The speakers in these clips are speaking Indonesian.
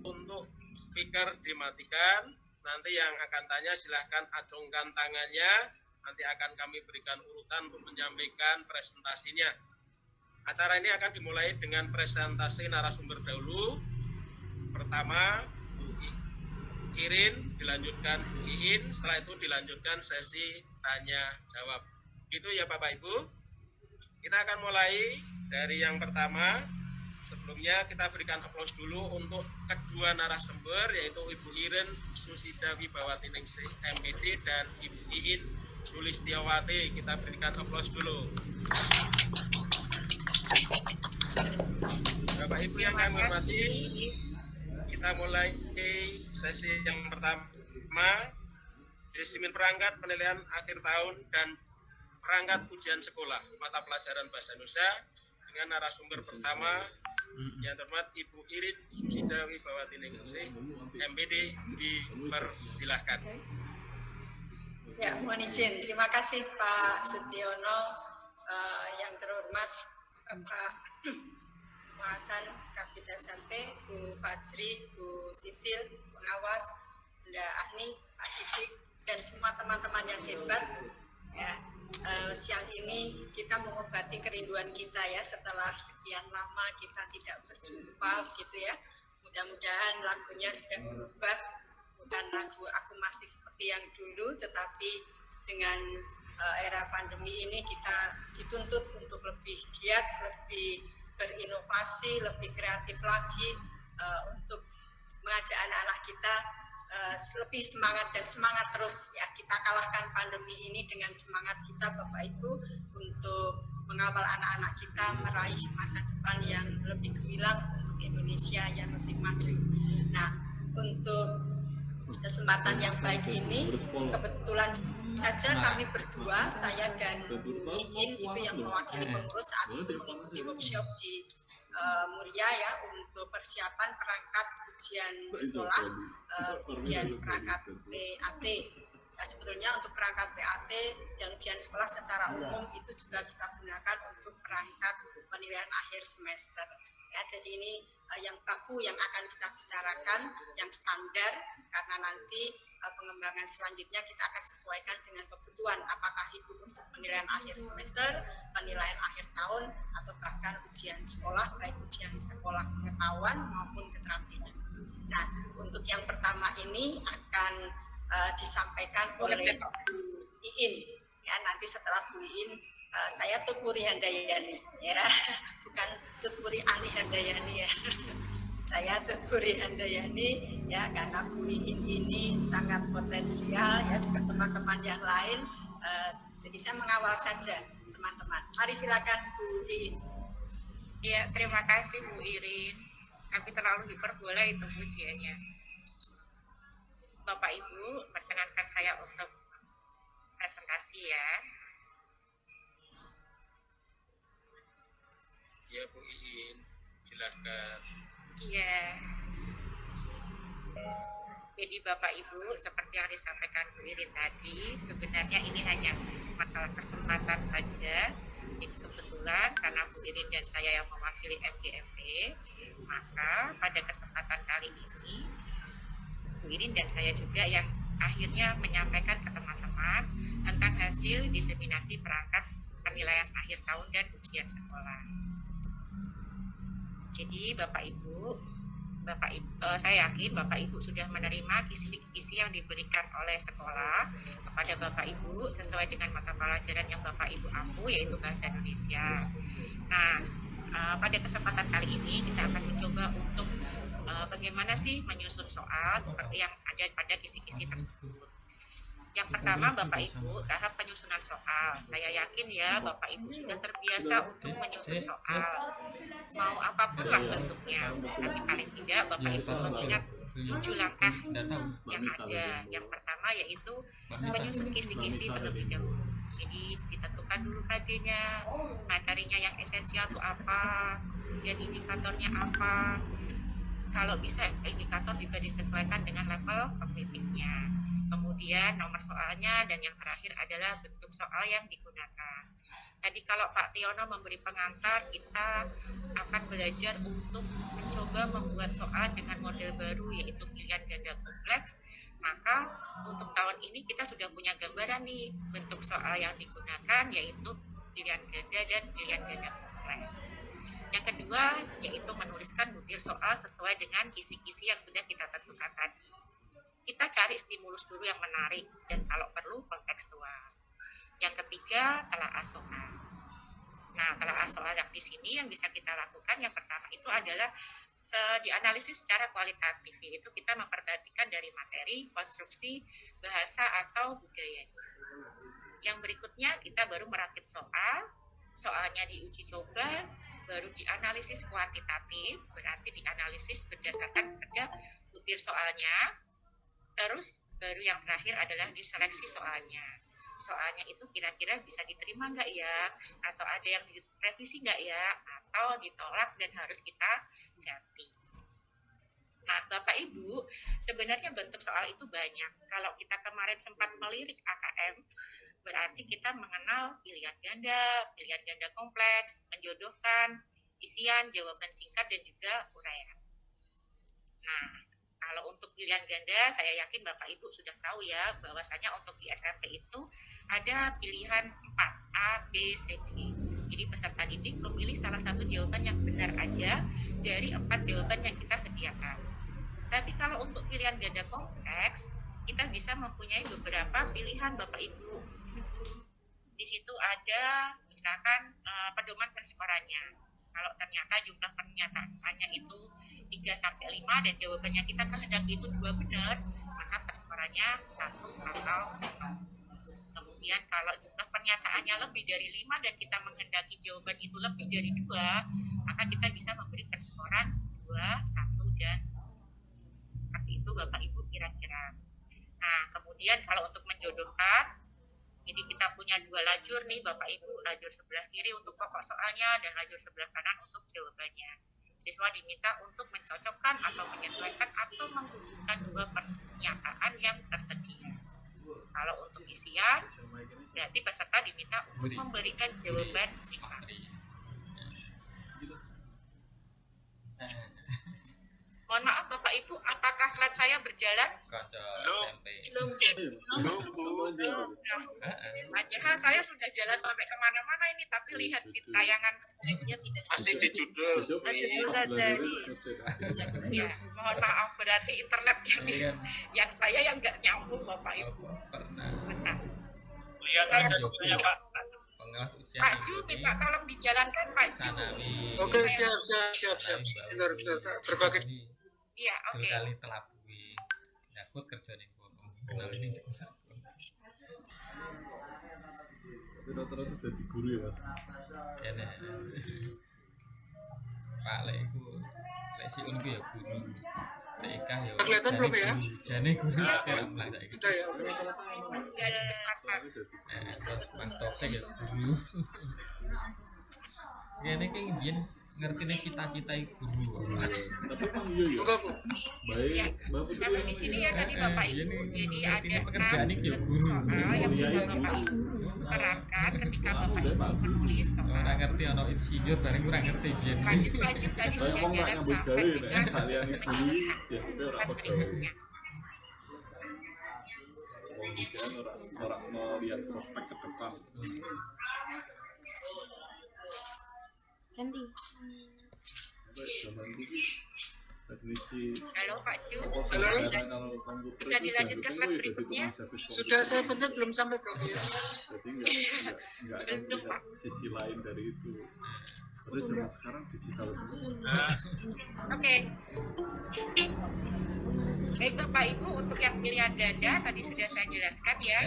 Untuk speaker dimatikan. Nanti yang akan tanya silahkan acungkan tangannya. Nanti akan kami berikan urutan untuk menyampaikan presentasinya. Acara ini akan dimulai dengan presentasi narasumber dahulu. Pertama, Bu Irin, dilanjutkan Bu Iin, setelah itu dilanjutkan sesi tanya jawab. Gitu ya Bapak Ibu. Kita akan mulai dari yang pertama. Sebelumnya kita berikan aplaus dulu untuk kedua narasumber, yaitu Ibu Irin Susida Wibawati Ningsih MPD dan Ibu Iin Sulistiawati. Kita berikan aplaus dulu. Bapak Ibu yang kami hormati, kita mulai sesi yang pertama, disiplin perangkat penilaian akhir tahun dan perangkat ujian sekolah mata pelajaran bahasa Indonesia dengan narasumber pertama yang terhormat Ibu Irin Susida Wibawati Ningsih MPD, dipersilahkan. Ya, mohon izin. Terima kasih Pak Sutiono, yang terhormat Pak Hasan Kapita SMP, Bu Fajri, Bu Sisil, pengawas, Bunda Ahni, Pak Didik, dan semua teman-teman yang hebat. Ya, siang ini kita mengobati kerinduan kita ya, setelah sekian lama kita tidak berjumpa gitu ya. Mudah-mudahan lagunya sudah berubah, bukan lagu Aku Masih Seperti Yang Dulu, tetapi dengan era pandemi ini kita dituntut untuk lebih giat, lebih berinovasi, lebih kreatif lagi, untuk mengajak anak-anak kita lebih semangat dan semangat terus ya. Kita kalahkan pandemi ini dengan semangat kita Bapak Ibu untuk mengawal anak-anak kita meraih masa depan yang lebih gemilang untuk Indonesia yang lebih maju. Nah, untuk kesempatan yang baik ini kebetulan saja kami berdua, saya dan Bu Iin itu yang mewakili pengurus saat itu mengikuti workshop di Muria ya, untuk persiapan perangkat ujian sekolah, ujian perangkat PAT. Nah, sebetulnya untuk perangkat PAT dan ujian sekolah secara umum itu juga kita gunakan untuk perangkat penilaian akhir semester. Ya, jadi ini yang baku yang akan kita bicarakan, yang standar, karena nanti pengembangan selanjutnya kita akan sesuaikan dengan kebutuhan, apakah itu untuk penilaian akhir semester, penilaian akhir tahun, atau bahkan ujian sekolah, baik ujian sekolah pengetahuan maupun keterampilan. Nah, untuk yang pertama ini akan disampaikan oleh Bu Iin. Ya, nanti setelah Bu Iin, saya Tutpuri Handayani, ya, bukan Tutpuri Ani Handayani ya. Saya Tutpuri Handayani ya, karena Bu Iin ini sangat potensial ya, juga teman-teman yang lain. Jadi saya mengawal saja teman-teman. Mari silakan Bu Iin. Ya, terima kasih Bu Irin. Tapi terlalu diperboleh itu pujiannya. Bapak Ibu, perkenankan saya untuk presentasi ya. Ya Bu Iin, silakan. Iya. Jadi Bapak Ibu, seperti yang disampaikan Bu Irin tadi, sebenarnya ini hanya masalah kesempatan saja. Jadi kebetulan karena Bu Irin dan saya yang mewakili MDMP, maka pada kesempatan kali ini Bu Irin dan saya juga yang akhirnya menyampaikan ke teman-teman tentang hasil diseminasi perangkat penilaian akhir tahun dan ujian sekolah. Jadi Bapak Ibu, saya yakin Bapak Ibu sudah menerima kisi-kisi yang diberikan oleh sekolah kepada Bapak Ibu sesuai dengan mata pelajaran yang Bapak Ibu ampu, yaitu Bahasa Indonesia. Nah, pada kesempatan kali ini kita akan mencoba untuk bagaimana sih menyusun soal seperti yang ada pada kisi-kisi tersebut. Yang pertama Bapak Ibu, tahap penyusunan soal. Saya yakin ya Bapak Ibu sudah terbiasa untuk menyusun soal, mau apapun lah bentuknya. Tapi paling tidak Bapak Ibu mengingat 7 langkah yang ada. Yang pertama yaitu menyusun kisi-kisi terlebih dahulu. Jadi ditentukan dulu KD-nya, materinya yang esensial itu apa, kemudian indikatornya apa. Kalau bisa indikator juga disesuaikan dengan level kognitifnya. Kemudian nomor soalnya, dan yang terakhir adalah bentuk soal yang digunakan. Tadi kalau Pak Tiono memberi pengantar, kita akan belajar untuk mencoba membuat soal dengan model baru yaitu pilihan ganda kompleks. Maka untuk tahun ini kita sudah punya gambaran nih bentuk soal yang digunakan yaitu pilihan ganda dan pilihan ganda kompleks. Yang kedua yaitu menuliskan butir soal sesuai dengan kisi-kisi yang sudah kita tentukan tadi. Kita cari stimulus dulu yang menarik dan kalau perlu kontekstual. Yang ketiga, telaah soal. Nah, telaah soal yang di sini yang bisa kita lakukan yang pertama itu adalah dianalisis secara kualitatif, yaitu kita memperhatikan dari materi, konstruksi, bahasa atau budaya. Yang berikutnya kita baru merakit soal, soalnya diuji coba, baru dianalisis kuantitatif, berarti dianalisis berdasarkan pada butir soalnya, terus baru yang terakhir adalah diseleksi soalnya. Soalnya itu kira-kira bisa diterima nggak ya, atau ada yang direvisi nggak ya, atau ditolak dan harus kita ganti. Nah, Bapak Ibu, sebenarnya bentuk soal itu banyak. Kalau kita kemarin sempat melirik AKM, berarti kita mengenal pilihan ganda kompleks, menjodohkan, isian, jawaban singkat, dan juga uraian. Nah, kalau untuk pilihan ganda, saya yakin Bapak Ibu sudah tahu ya, bahwasanya untuk di SMP itu ada pilihan 4, A, B, C, D. Jadi peserta didik memilih salah satu jawaban yang benar aja dari 4 jawaban yang kita sediakan. Tapi kalau untuk pilihan ganda kompleks, kita bisa mempunyai beberapa pilihan Bapak Ibu. Di situ ada misalkan pedoman perskorannya. Kalau ternyata jumlah pernyataannya itu 3-5 dan jawabannya kita kehendaki itu 2 benar, maka perskorannya 1 atau 0. Kemudian kalau jumlah pernyataannya lebih dari 5 dan kita menghendaki jawaban itu lebih dari 2, maka kita bisa memberi perskoran 2, 1, dan seperti itu Bapak Ibu kira-kira. Nah, kemudian kalau untuk menjodohkan, jadi kita punya 2 lajur nih Bapak Ibu, lajur sebelah kiri untuk pokok soalnya dan lajur sebelah kanan untuk jawabannya. Siswa diminta untuk mencocokkan atau menyesuaikan atau menghubungkan 2 pernyataan yang tersedia. Kalau untuk isian, berarti peserta diminta untuk memberikan jawaban singkat. Mohon maaf Bapak Ibu, apakah slide saya berjalan? Padahal saya sudah jalan sampai kemana-mana ini, tapi lihat di tayangan slide-nya tidak. Masih di judul. Judul saja. Ya, mohon maaf berarti internet yang saya yang nggak nyambung Bapak Ibu. Bentar. Lihat aja judulnya Pak. Pak Ju, minta tolong dijalankan Pak Ju. Oke, siap. Benar. Berbagi. Iya, oke. Berkali telabui. Nyakut kerja ning kono. Kenal ini jelas. Rata-rata jadi guru ya, Pak. Kene. Pak lek iku lek si Un ku ya guru. Lek Ika ya. Kelihatan belum ya? Jane guru terang lah saiki. Udah ya, oke. Jadi besarkan. Terus Mas Taufik ya guru. Kene ki biyen ngertine cita-cita guru. Tapi emang iya ya. Enggak, Bu. Ya, Baik, Mbak Putri. sampai di sini ya tadi Bapak Ibu. Jadi ada pekerjaan 6 iki ya bentuk guru. soal yang bisa Bapak Ibu terapkan ketika Bapak Ibu menulis soal. Ora ngerti ana insinyur bareng ora ngerti biyen. Lanjut tadi Saya sudah mau nggak jalan nyambut sampai gawe dengan nek kalian guru ya udah ora apa gawe. berikutnya. Wong bisa ora melihat prospek ke depan. Ganti. Zaman itu definisi Halo Pak Ju, kalau komputer bisa itu dilanjut ke jadi slide jadi berikutnya? tukang servis komputer. Sudah saya pencet belum sampai, Bro. Jadi nggak akan melihat sisi lain dari itu. Padahal zaman sekarang digital semua. Oke. Baik Bapak Ibu, untuk yang pilihan ganda tadi sudah saya jelaskan ya.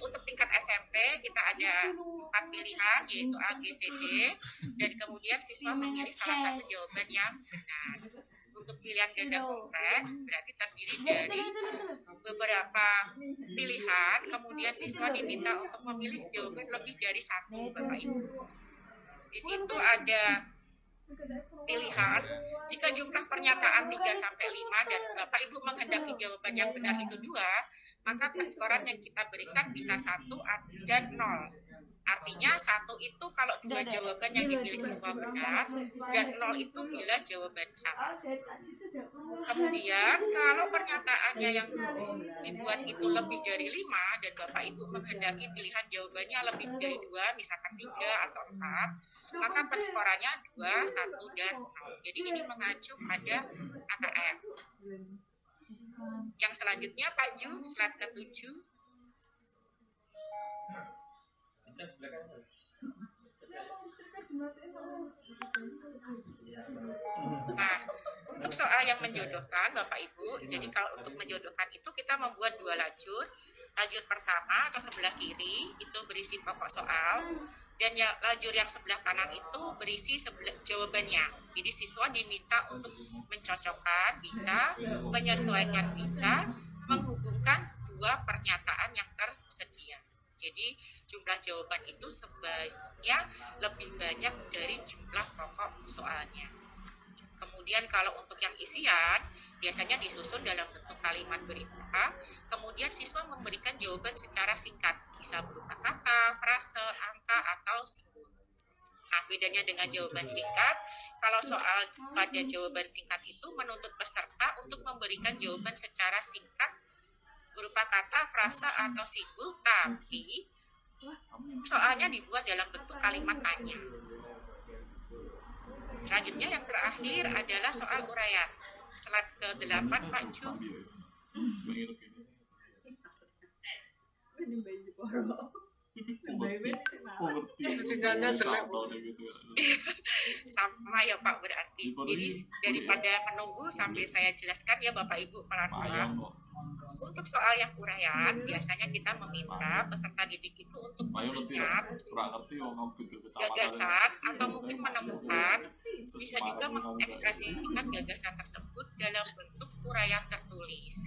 Untuk tingkat SMP kita ada 4 pilihan yaitu A, B, C, D, dan kemudian siswa memilih salah satu jawaban yang benar. Untuk pilihan ganda kompleks berarti terdiri dari beberapa pilihan, kemudian siswa diminta untuk memilih jawaban lebih dari 1 Bapak Ibu. Di situ ada pilihan jika jumlah pernyataan 3-5 dan Bapak Ibu menghendaki jawaban yang benar itu 2, maka perskoran yang kita berikan bisa 1 dan 0. Artinya 1 itu kalau 2 jawaban yang dipilih siswa benar, dan 0 itu bila jawaban salah. Kemudian kalau pernyataannya yang dibuat itu lebih dari 5 dan Bapak Ibu menghendaki pilihan jawabannya lebih dari 2, misalkan 3 atau 4, maka perskorannya 2, 1, dan 0. Jadi ini mengacu pada AKM. Yang selanjutnya Pak Ju, slide ke-7. Nah, untuk soal yang menjodohkan Bapak Ibu, jadi kalau untuk menjodohkan itu kita membuat 2 lajur. Lajur pertama atau sebelah kiri itu berisi pokok soal, dan lajur yang sebelah kanan itu berisi jawabannya. Jadi siswa diminta untuk mencocokkan bisa, menyesuaikan bisa, menghubungkan 2 pernyataan yang tersedia. Jadi jumlah jawaban itu sebaiknya lebih banyak dari jumlah pokok soalnya. Kemudian kalau untuk yang isian, biasanya disusun dalam bentuk kalimat berita, kemudian siswa memberikan jawaban secara singkat, bisa berupa kata, frase, angka, atau simbol. Nah, bedanya dengan jawaban singkat, kalau soal pada jawaban singkat itu menuntut peserta untuk memberikan jawaban secara singkat berupa kata, frase, atau simbol, tapi soalnya dibuat dalam bentuk kalimat tanya. Selanjutnya yang terakhir adalah soal uraian. Slide ke-8 Pak Ju. Sinyalnya jelek. Sama ya Pak berarti. Jadi daripada menunggu sambil saya jelaskan ya Bapak Ibu pelan-pelan. Untuk soal yang uraian, biasanya kita meminta peserta didik itu untuk mengingat gagasan atau mungkin menemukan, bisa juga mengekspresikan gagasan tersebut dalam bentuk uraian tertulis.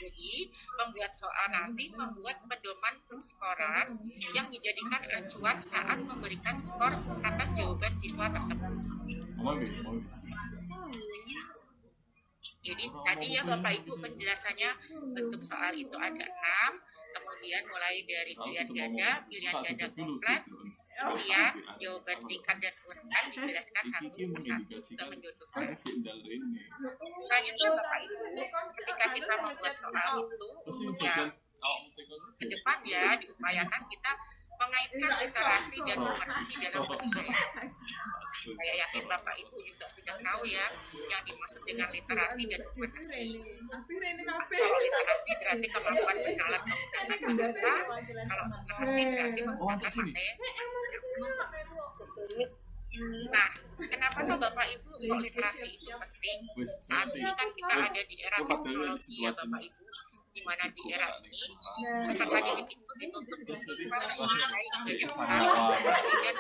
Jadi, pembuat soal nanti membuat pedoman perskoran yang dijadikan acuan saat memberikan skor atas jawaban siswa tersebut. Jadi tadi ya Bapak Ibu penjelasannya, bentuk soal itu ada 6, kemudian mulai dari pilihan ganda kompleks, isian, jawaban singkat dan urutan dijelaskan satu persatu juga menjodohkan. Selanjutnya Bapak Ibu, ketika kita membuat soal itu, ya ke depan ya diupayakan kita mengaitkan literasi dan numerasi dalam penilaian. Saya yakin Bapak Ibu juga sudah tahu ya yang dimaksud dengan literasi dan numerasi. Kalau literasi berarti kemampuan bernalar menggunakan bahasa, kalau numerasi berarti menggunakan materi. Nah, kenapa tuh Bapak Ibu kok literasi itu penting? Saat ini kan kita ada di era teknologi ya Bapak Ibu, di mana di era ini peserta didik itu dituntut menguasai banyak sekali literasi dan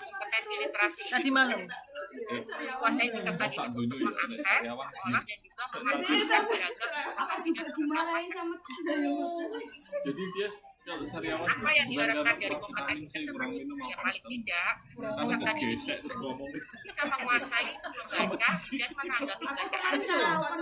kompetensi literasi tadi malam menguasai peserta didik untuk mengakses, mengolah dan juga menghasilkan beragam informasi dan pengetahuan. Jadi dia kalau sariawan Apa yang diharapkan dari kompetensi tersebut? Ya paling tidak peserta didik itu bisa menguasai membaca dan menanggapi bacaan.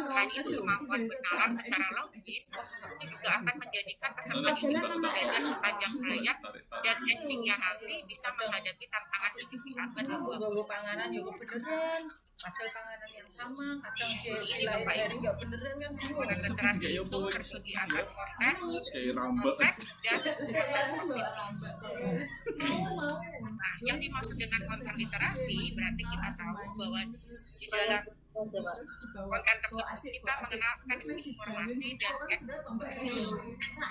Selain itu kemampuan bernalar secara logis itu juga akan menjadikan peserta didik belajar sepanjang hayat dan endingnya nanti bisa menghadapi tantangan hidup di abad ke-20. Panganan ya kebenaran, hasil panganan yang sama, kadang dia lain dari nggak beneran kan. Literasi itu terdiri atas konteks, konteks, dan proses kognitif. Nah, yang dimaksud dengan konten literasi berarti kita tahu bahwa di dalam konten tersebut kita mengenal teks informasi dan teks fiksi.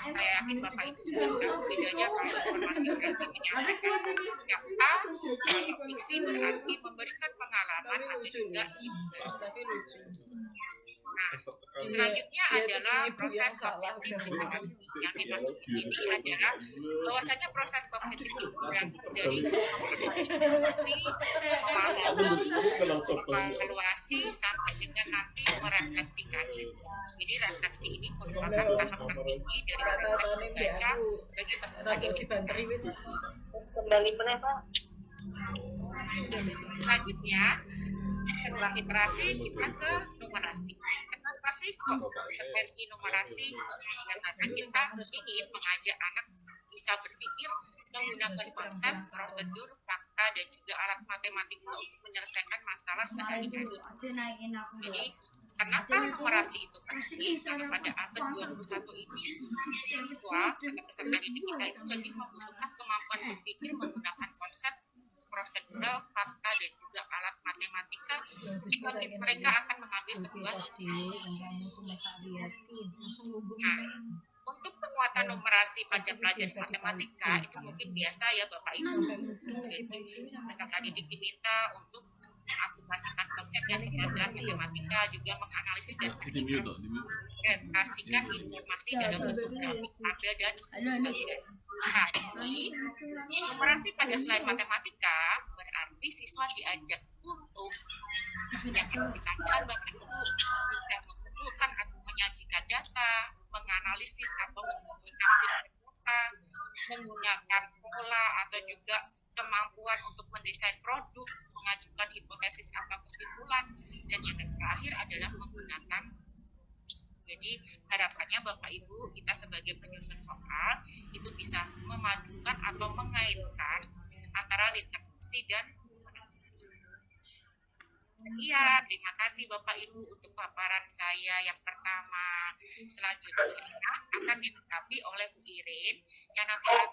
Saya yakin Bapak Ibu sudah tahu bedanya kalau informasi berarti menyampaikan fakta, kalau fiksi berarti memberikan pengalaman atau juga informasi. Nah, selanjutnya adalah proses kognitif literasi. Yang dimaksud di sini adalah bahwasanya proses kognitif itu berangkat dari informasi, evaluasi sampai dengan nanti merefleksikannya. Jadi refleksi ini merupakan tahap tertinggi dari proses membaca bagi peserta didik. Kembali mana Pak? Selanjutnya, setelah literasi kita ke numerasi. Kenapa sih kok kompetensi numerasi? Karena kita ingin mengajak anak bisa berpikir menggunakan konsep, prosedur, fakta, dan juga alat matematika untuk menyelesaikan masalah sehari-hari. Jadi, kenapa numerasi itu penting? Karena pada abad 21 ini, siswa atau peserta didik kita itu lebih membutuhkan kemampuan berpikir menggunakan konsep, prosedural, fakta, dan juga alat matematika ketika mereka akan mengambil sebuah untuk penguatan numerasi pada pelajaran matematika itu mungkin biasa ya Bapak Ibu. Jadi peserta didik diminta untuk mengaplikasikan konsep dan keterampilan matematika, juga menganalisis dan menginterpretasikan informasi dalam bentuk grafik, tabel, dan bagian. Nah, ini numerasi pada selain matematika berarti siswa diajak untuk yang keterampilan Bapak Ibu bisa mengumpulkan atau menyajikan data, menganalisis atau mengkomunikasi data, menggunakan pola atau juga kemampuan untuk mendesain produk, mengajukan hipotesis atau kesimpulan, dan yang terakhir adalah menggunakan. Jadi harapannya Bapak Ibu kita sebagai penyusun soal itu bisa memadukan atau mengaitkan antara literasi dan numerasi. Sekian, terima kasih Bapak Ibu untuk paparan saya yang pertama. Selanjutnya akan dilengkapi oleh Bu Irin yang nanti akan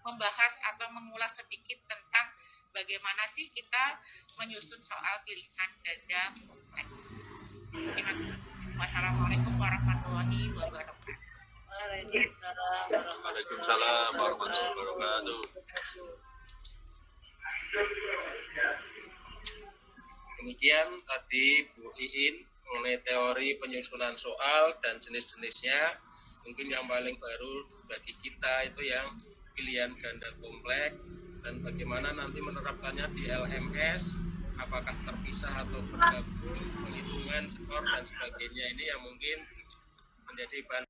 membahas atau mengulas sedikit tentang bagaimana sih kita menyusun soal pilihan ganda kompleks. Terima kasih. Wassalamualaikum warahmatullahi wabarakatuh. Waalaikumsalam warahmatullahi wabarakatuh. Demikian tadi Bu Iin mengenai teori penyusunan soal dan jenis-jenisnya. Mungkin yang paling baru bagi kita itu yang pilihan ganda kompleks dan bagaimana nanti menerapkannya di LMS, apakah terpisah atau bergabung, penghitungan skor dan sebagainya, ini yang mungkin menjadi bahan